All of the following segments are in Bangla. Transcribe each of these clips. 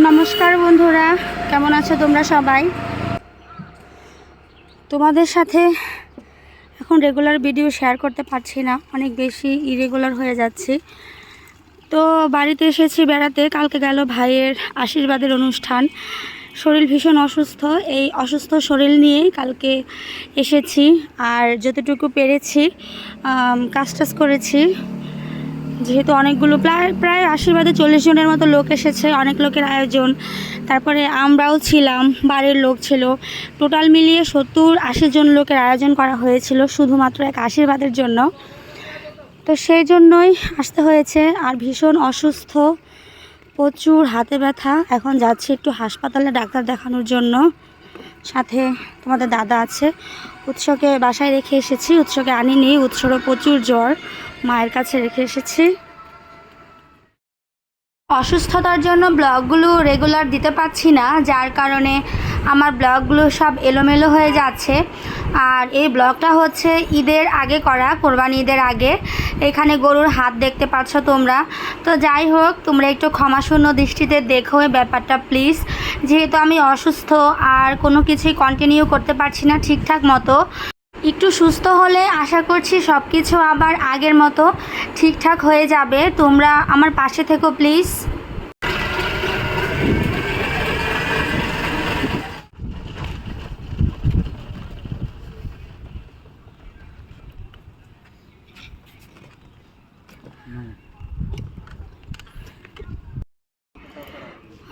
নমস্কার বন্ধুরা, কেমন আছো তোমরা সবাই? তোমাদের সাথে এখন রেগুলার ভিডিও শেয়ার করতে পারছি না, অনেক বেশি ইরেগুলার হয়ে যাচ্ছি। তো বাড়িতে এসেছি বেড়াতে, কালকে গেল ভাইয়ের আশীর্বাদের অনুষ্ঠান। শরীর ভীষণ অসুস্থ, এই অসুস্থ শরীর নিয়েই কালকে এসেছি। আর যতটুকু পেরেছি কাজ টাজ করেছি, যেহেতু অনেকগুলো প্রায় আশীর্বাদে 40 জনের মতো লোক এসেছে, অনেক লোকের আয়োজন। তারপরে আমরাও ছিলাম, বাড়ির লোক ছিল, টোটাল মিলিয়ে 70-80 জন লোকের আয়োজন করা হয়েছিল শুধুমাত্র এক আশীর্বাদের জন্য। তো সেই জন্যই আসতে হয়েছে। আর ভীষণ অসুস্থ, প্রচুর হাতে ব্যথা। এখন যাচ্ছি একটু হাসপাতালে ডাক্তার দেখানোর জন্য। সাথে তোমাদের দাদা আছে। উৎসকে বাসায় রেখে এসেছি, উৎসকে আনিনি, উৎসরও প্রচুর জ্বর, মায়ের কাছে রেখে এসেছি। অসুস্থতার জন্য ব্লগগুলো রেগুলার দিতে পারছি না, যার কারণে আমার ব্লগগুলো সব এলোমেলো হয়ে যাচ্ছে। আর এই ব্লগটা হচ্ছে ঈদের আগে করা, কোরবানি ঈদের আগে। এখানে গরুর হাত দেখতে পাচ্ছ তোমরা। তো যাই হোক, তোমরা একটু ক্ষমাশূন্য দৃষ্টিতে দেখো এই ব্যাপারটা প্লিজ। যেহেতু আমি অসুস্থ আর কোনো কিছুই কন্টিনিউ করতে পারছি না ঠিকঠাক মতো। একটু সুস্থ হলে আশা করছি সব কিছু আবার আগের মতো ঠিকঠাক হয়ে যাবে। তোমরা আমার পাশে থেকো প্লিজ।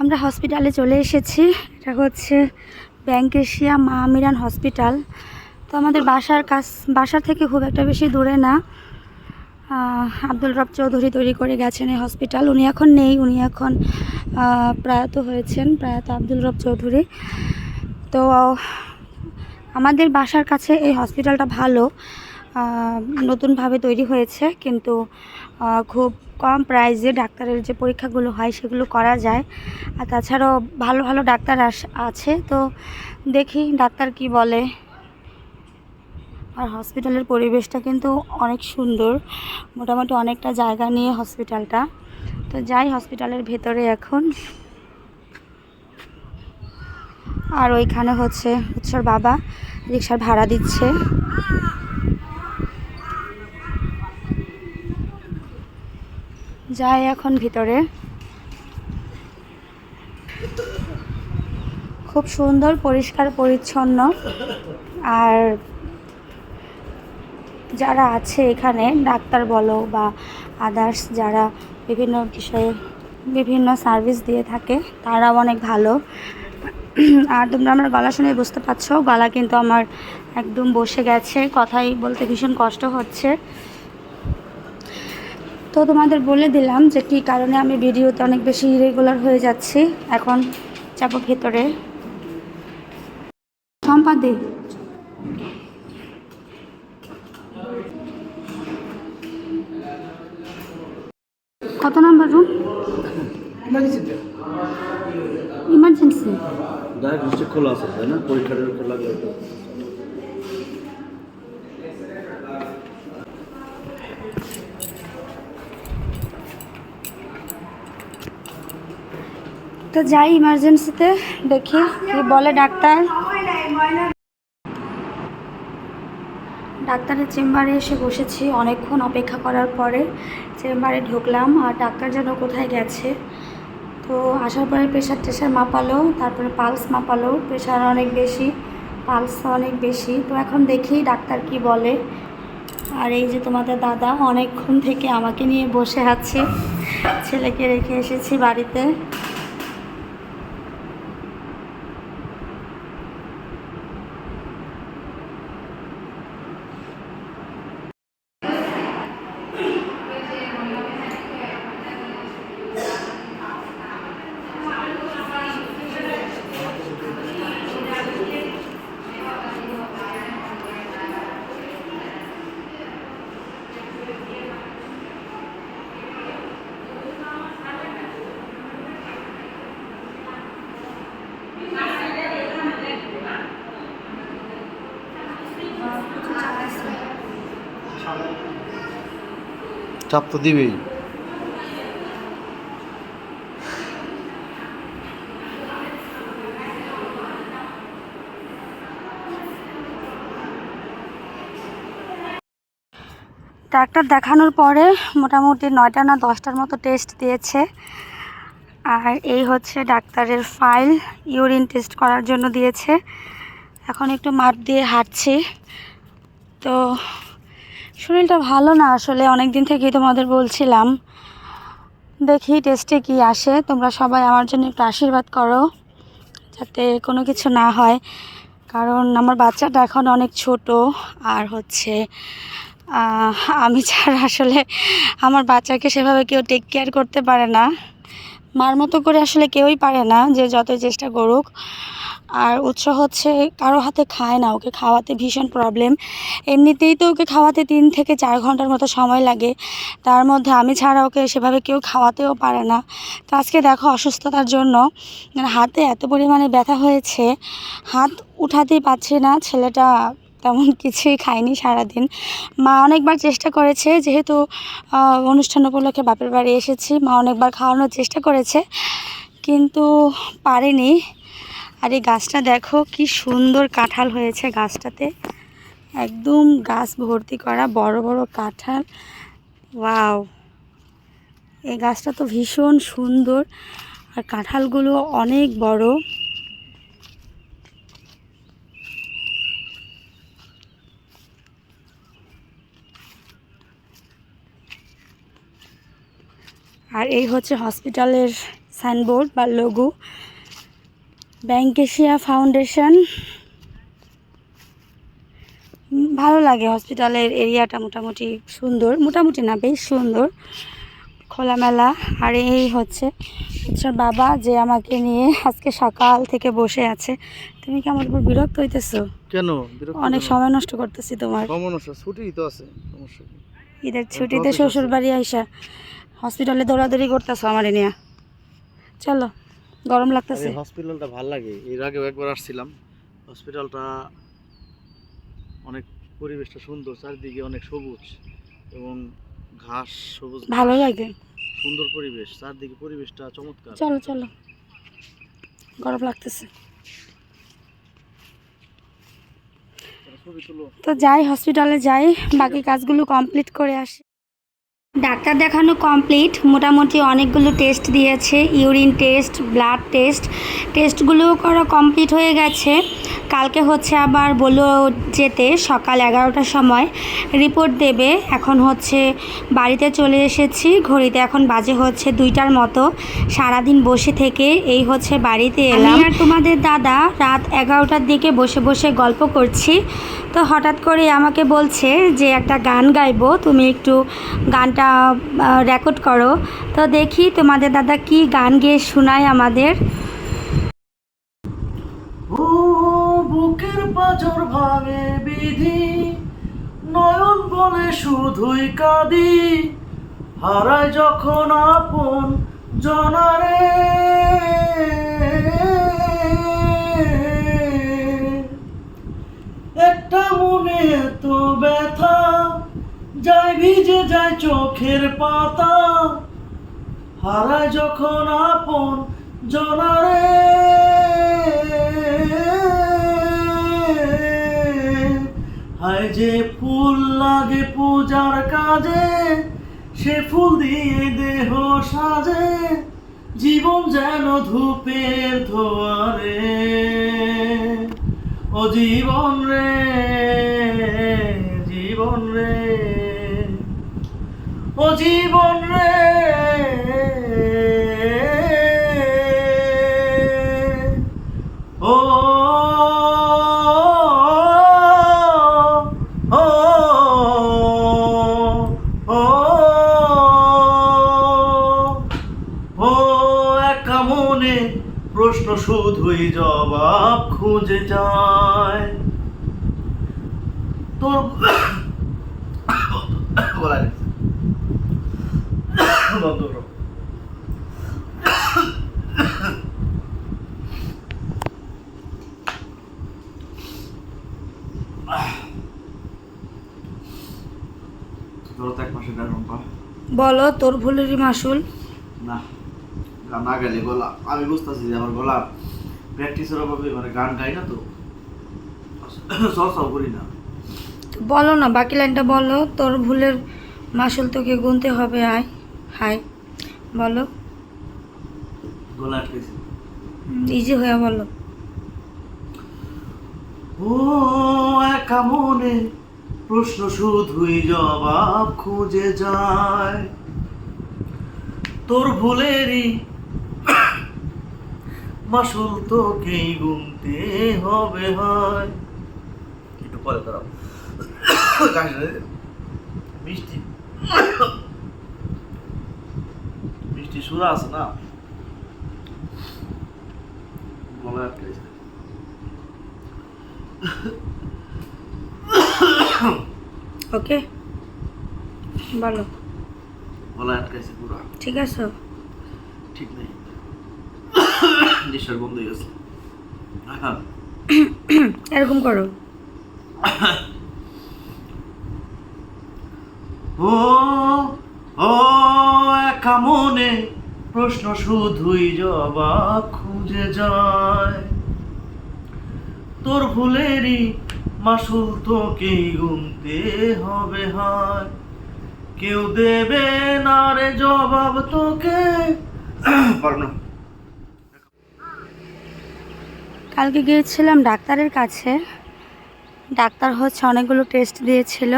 আমরা হসপিটালে চলে এসেছি। এটা হচ্ছে ব্যাংক এশিয়া মা আমিরান হসপিটাল। তো আমাদের বাসার থেকে খুব একটা বেশি দূরে না। আব্দুল রব চৌধুরী তৈরি করে গেছেন এই হসপিটাল। উনি এখন নেই, উনি এখন প্রয়াত হয়েছেন, প্রয়াত আব্দুল রব চৌধুরী। তো আমাদের বাসার কাছে এই হসপিটালটা ভালো, নতুনভাবে তৈরি হয়েছে, কিন্তু খুব কম প্রাইসে ডাক্তারের যে পরীক্ষাগুলো হয় সেগুলো করা যায়। আর তাছাড়াও ভালো ভালো ডাক্তার আছে। তো দেখি ডাক্তার কি বলে। আর হসপিটালের পরিবেশটা কিন্তু অনেক সুন্দর, মোটামুটি অনেকটা জায়গা নিয়ে হসপিটালটা। তো যাই হসপিটালের ভেতরে এখন। আর ওইখানে হচ্ছে উৎসর বাবা রিক্সার ভাড়া দিচ্ছে। যাই এখন ভিতরে। খুব সুন্দর, পরিষ্কার পরিচ্ছন্ন। আর যারা আছে এখানে ডাক্তার বলো বা আদার্স যারা বিভিন্ন বিষয়ে বিভিন্ন সার্ভিস দিয়ে থাকে, তারাও অনেক ভালো। আর তোমরা আমার গলা শুনে বুঝতে পারছো, গলা কিন্তু আমার একদম বসে গেছে, কথাই বলতে ভীষণ কষ্ট হচ্ছে। তো তোমাদের বলে দিলাম যে কী কারণে আমি ভিডিওতে অনেক বেশি ইরেগুলার হয়ে যাচ্ছি। এখন যাবো ভেতরে। সম্পাদে কত নাম্বার রুম? ইমার্জেন্সি খোলা আছে, তাই না? পরীক্ষার খোলা গেলে তো যাই ইমার্জেন্সিতে, দেখি কি বলে ডাক্তার। ডাক্তারের চেম্বারে এসে বসেছি, অনেকক্ষণ অপেক্ষা করার পরে চেম্বারে ঢুকলাম। আর ডাক্তার যেন কোথায় গেছে। তো আসার পরে প্রেশার মাপালো, তারপরে পালস মাপালো। প্রেশার অনেক বেশি, পালস অনেক বেশি। তো এখন দেখি ডাক্তার কি বলে। আর এই যে তোমাদের দাদা অনেকক্ষণ থেকে আমাকে নিয়ে বসে আছে, ছেলেকে রেখে এসেছি বাড়িতে। চাপ তো দিবেই। ডাক্তার দেখানোর পরে মোটামুটি 9টা না 10টার মতো টেস্ট দিয়েছে। আর এই হচ্ছে ডাক্তারের ফাইল, ইউরিন টেস্ট করার জন্য দিয়েছে। এখন একটু মাপ দিয়ে হাঁটছি। তো শরীরটা ভালো না আসলে, অনেক দিন থেকেই তোমাদের বলছিলাম। দেখি টেস্টে কি আসে। তোমরা সবাই আমার জন্য একটু আশীর্বাদ করো যাতে কোনো কিছু না হয়, কারণ আমার বাচ্চাটা এখন অনেক ছোট। আর হচ্ছে আমি ছাড়া আসলে আমার বাচ্চাকে সেভাবে কেউ টেক কেয়ার করতে পারে না। মার মতো করে আসলে কেউই পারে না, যে যতই চেষ্টা করুক। আর উৎস হচ্ছে কারো হাতে খায় না, ওকে খাওয়াতে ভীষণ প্রবলেম। এমনিতেই তো ওকে খাওয়াতে 3 থেকে 4 ঘন্টার মতো সময় লাগে, তার মধ্যে আমি ছাড়া ওকে সেভাবে কেউ খাওয়াতেও পারে না। তো আজকে দেখো অসুস্থতার জন্য হাতে এত পরিমাণে ব্যথা হয়েছে, হাত উঠাতেই পারছি না। ছেলেটা তেমন কিছুই খায়নি সারাদিন। মা অনেকবার চেষ্টা করেছে, যেহেতু অনুষ্ঠান উপলক্ষে বাপের বাড়ি এসেছি, মা অনেকবার খাওয়ানোর চেষ্টা করেছে কিন্তু পারেনি। আর এই গাছটা দেখো কি সুন্দর কাঁঠাল হয়েছে গাছটাতে, একদম গাছ ভর্তি করা বড় বড় কাঁঠাল। ওয়াও, এই গাছটা তো ভীষণ সুন্দর, আর কাঁঠালগুলো অনেক বড়। আর এই হচ্ছে হসপিটালের সাইনবোর্ড বা লোগো, ব্যাংক এশিয়া ফাউন্ডেশন। ভালো লাগে হসপিটালের এরিয়াটা, মোটামুটি সুন্দর, মোটামুটি না বেশ সুন্দর, খোলামেলা। আর এই হচ্ছে বাবা, যে আমাকে নিয়ে আজকে সকাল থেকে বসে আছে। তুমি কি আমার উপর বিরক্ত হইতেছো? কেন বিরক্ত? অনেক সময় নষ্ট করতেছি তোমার। সমস্যা, ছুটি তো আছে, সমস্যা কি? ঈদের ছুটিতে শ্বশুর বাড়ি আইসা হসপিটালে দৌড়াদৌড়ি করতেছো আমার নিয়ে। চলো, গরম লাগতেছে। হসপিটালটা ভালো লাগে, এর আগেও একবার আসছিলাম। হসপিটালটা অনেক, পরিবেশটা সুন্দর, চারিদিকে অনেক সবুজ এবং ঘাস, সবুজ ভালো লাগে, সুন্দর পরিবেশ, চারদিকে পরিবেশটা চমৎকার। চলো চলো, গরম লাগতেছে। তো যাই, হসপিটালে যাই, বাকি কাজগুলো কমপ্লিট করে আসি। ডাক্তার দেখানো কমপ্লিট, মোটামুটি অনেকগুলো টেস্ট দিয়েছে, ইউরিন টেস্ট, ব্লাড টেস্ট, টেস্টগুলোও করা কমপ্লিট হয়ে গেছে। কালকে হচ্ছে আবার বললো যেতে সকাল 11টার সময় রিপোর্ট দেবে। এখন হচ্ছে বাড়িতে চলে এসেছি, ঘড়িতে এখন বাজে হচ্ছে 2টার মতো। সারাদিন বসে থেকে এই হচ্ছে বাড়িতে এলাম। আর তোমাদের দাদা রাত 11টার দিকে বসে বসে গল্প করছি, তো হঠাৎ করে আমাকে বলছে যে একটা গান গাইবো, তুমি একটু গানটা রেকর্ড করো। তো দেখি তোমাদের দাদা কি গান গেয়ে শোনায় আমাদের। ও বুকের পাঁজর ভাঙে বিধি, নয়ন বলে শুধুই কাঁদি, হারায় যখন আপন জনারে, একটা মনে এত ব্যথা, যায় ভিজে যায় চোখের পাতা, হারায় যখন আপন জনারে, হায় যে ফুল লাগে পূজার কাজে, সে ফুল দিয়ে দেহ সাজে, জীবন যেন ধূপের ধোয়ারে, ও জীবন রে, জীবন রে, ও জীবন রে, ও ও ও ও একা মনে প্রশ্ন শুধুই জবাব খুঁজে যায় তোর বলা বন্ধ করো। ধরো তো এক মাসে দেড় ঘন্টা বলো তোর ভুলেরই মাসুল। না, গান না গাইলে গলা, আমি বুঝতেছি যে আমার গলা প্র্যাকটিসের অভাবে মানে গান গাই না তো, চর্চাও করি না। তো বলো না, বাকি লাইনটা বলো। তোর ভুলের মাসুল তোকে গুনতে হবে। আয় হাই বলো, গলা আটকেছে। ইজি হয়ে বলো। ও একা মনে প্রশ্ন শুধুই জবাব খুঁজে যায়, তোর ভুলেরই মাসুল তোকেই গুনতে হবে হয়। একটু পরে দাঁড়াও, মিষ্টি মিষ্টি সুরা আছে না, গলায় আটকেছে। ওকে বলো। গলায় আটকাইছে পুরা। ঠিক আছে, ঠিক নেই, নিঃশ্বাস বন্ধ হয়ে গেছে। এরকম করো। ও ও একা মনে প্রশ্ন শুধুই জবাব খুঁজে যায়, তোর ভুলেরই মাসুল তোকেই গুনতে হবে হয়, কেউ দেবে না রে জবাব তোকে। পারব না। কালকে গিয়েছিলাম ডাক্তারের কাছে। ডাক্তার হচ্ছে অনেকগুলো টেস্ট দিয়েছিল।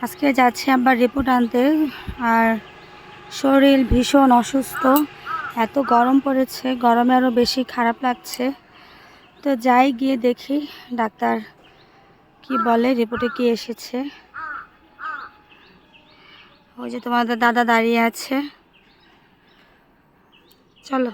আজকে যাচ্ছি আবার রিপোর্ট আনতে। আর শরীর ভীষণ অসুস্থ, এত গরম পড়েছে, গরমে আরও বেশি খারাপ লাগছে। তো যাই গিয়ে দেখি ডাক্তার কি বলে, রিপোর্টে কি এসেছে। ওই যে তোমাদের দাদা দাঁড়িয়ে আছে, চলো।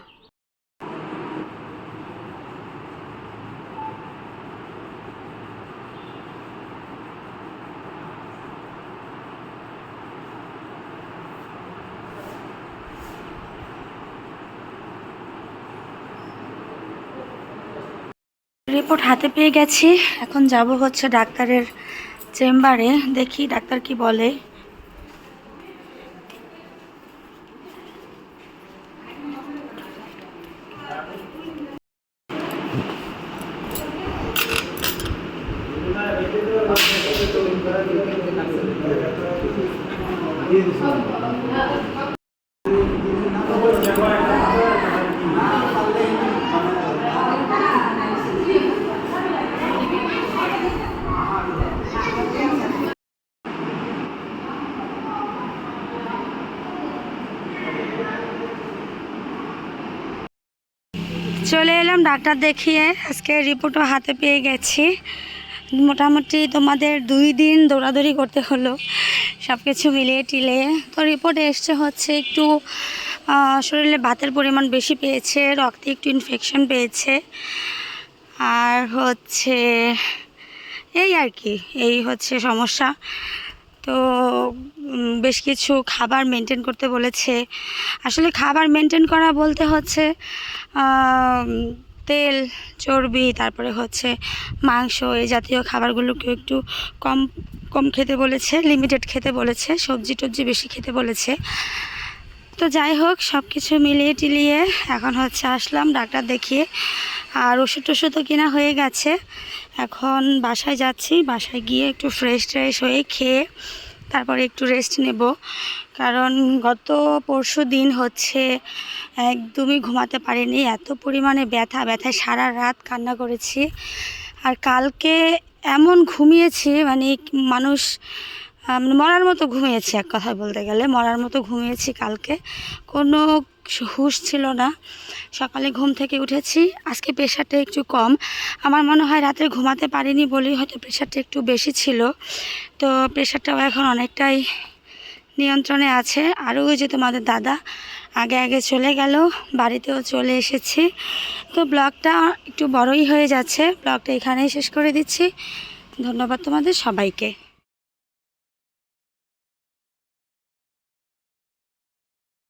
রিপোর্ট হাতে পেয়ে গেছি, এখন যাব হচ্ছে ডাক্তারের চেম্বারে, দেখি ডাক্তার কি বলে। চলে এলাম ডাক্তার দেখিয়ে, আজকে রিপোর্টও হাতে পেয়ে গেছি। মোটামুটি তোমাদের 2 দিন দৌড়াদৌড়ি করতে হলো সব কিছু মিলিয়ে টিলিয়ে। তো রিপোর্টে এসছে হচ্ছে একটু শরীরে ভাতের পরিমাণ বেশি পেয়েছে, রক্তে একটু ইনফেকশন পেয়েছে, আর হচ্ছে এই আর কি, এই হচ্ছে সমস্যা। তো বেশ কিছু খাবার মেনটেন করতে বলেছে। আসলে খাবার মেনটেন করা বলতে হচ্ছে তেল, চর্বি, তারপরে হচ্ছে মাংস, এই জাতীয় খাবারগুলোকে একটু কম কম খেতে বলেছে, লিমিটেড খেতে বলেছে, সবজি টবজি বেশি খেতে বলেছে। তো যাই হোক, সব কিছু মিলিয়ে টিলিয়ে এখন হচ্ছে আসলাম ডাক্তার দেখিয়ে। আর ওষুধ টষুধও কিনা হয়ে গেছে। এখন বাসায় যাচ্ছি, বাসায় গিয়ে একটু ফ্রেশ ট্রেশ হয়ে খেয়ে তারপরে একটু রেস্ট নেব। কারণ গত পরশু দিন হচ্ছে একদমই ঘুমাতে পারিনি, এত পরিমাণে ব্যথায় সারা রাত কান্না করেছি। আর কালকে এমন ঘুমিয়েছি, মানে মানুষ মরার মতো ঘুমিয়েছি, এক কথায় বলতে গেলে মরার মতো ঘুমিয়েছি। কালকে কোনো হুঁশ ছিল না। সকালে ঘুম থেকে উঠেছি, আজকে প্রেশারটা একটু কম। আমার মনে হয় রাতে ঘুমাতে পারিনি বলেই হয়তো প্রেশারটা একটু বেশি ছিল। তো প্রেশারটাও এখন অনেকটাই নিয়ন্ত্রণে আছে। আর ওই যে তোমাদের দাদা আগে চলে গেল, বাড়িতেও চলে এসেছি। তো ব্লগটা একটু বড়ই হয়ে যাচ্ছে, ব্লগটা এখানেই শেষ করে দিচ্ছি। ধন্যবাদ তোমাদের সবাইকে।